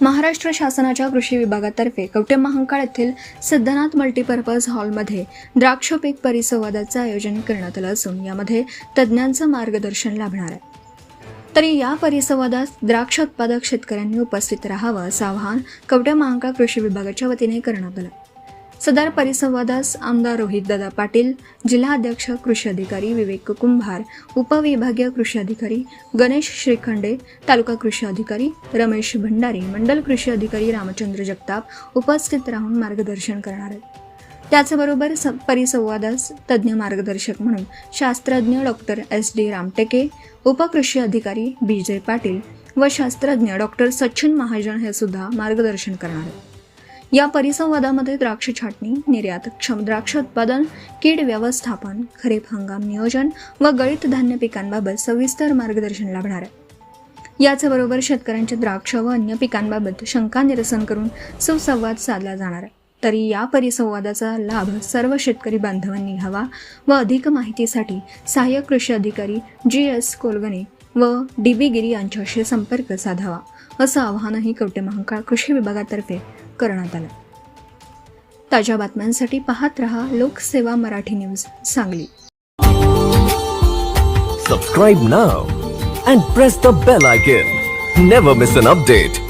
महाराष्ट्र शासनाच्या कृषी विभागातर्फे कवठेमहांकाळ येथील सिद्धनाथ मल्टीपर्पज हॉलमध्ये द्राक्ष पीक परिसंवादाचं आयोजन करण्यात आलं असून यामध्ये तज्ज्ञांचं मार्गदर्शन लाभणार आहे. तरी या परिसंवादात द्राक्ष उत्पादक शेतकऱ्यांनी उपस्थित राहावं असं आवाहन कवठेमहांकाळ कृषी विभागाच्या वतीने करण्यात आलं. सदर परिसंवादास आमदार रोहितदादा पाटील, जिल्हाध्यक्ष कृषी अधिकारी विवेक कुंभार, उपविभागीय कृषी अधिकारी गणेश श्रीखंडे, तालुका कृषी अधिकारी रमेश भंडारी, मंडल कृषी अधिकारी रामचंद्र जगताप उपस्थित राहून मार्गदर्शन करणार आहेत. त्याचबरोबर परिसंवादास तज्ज्ञ मार्गदर्शक म्हणून शास्त्रज्ञ डॉक्टर SD रामटेके, उपकृषी अधिकारी BJ पाटील व शास्त्रज्ञ डॉक्टर सचिन महाजन हे सुद्धा मार्गदर्शन करणार आहेत. या परिसंवादामध्ये द्राक्ष छाटणी, निर्यात, द्राक्ष उत्पादन, कीड व्यवस्थापन, खरीप हंगाम नियोजन व गळीत धान्य पिकांबाबत सविस्तर मार्गदर्शन लाभणार आहे. याचबरोबर शेतकऱ्यांच्या द्राक्ष व अन्य पिकांबाबत शंका निरसन करून सुसंवाद साधला जाणार आहे. तरी या परिसंवादाचा लाभ सर्व शेतकरी बांधवांनी घ्यावा व अधिक माहितीसाठी सहाय्यक कृषी अधिकारी GS कोलगणे व DB गिरी यांच्याशी संपर्क साधावा असं आवाहनही कवठेमहांकाळ कृषी विभागातर्फे करण्यात आलं. ताज्या बातम्यांसाठी पाहत रहा लोकसेवा Marathi news Sangli. Subscribe now and press the bell icon. Never miss an update.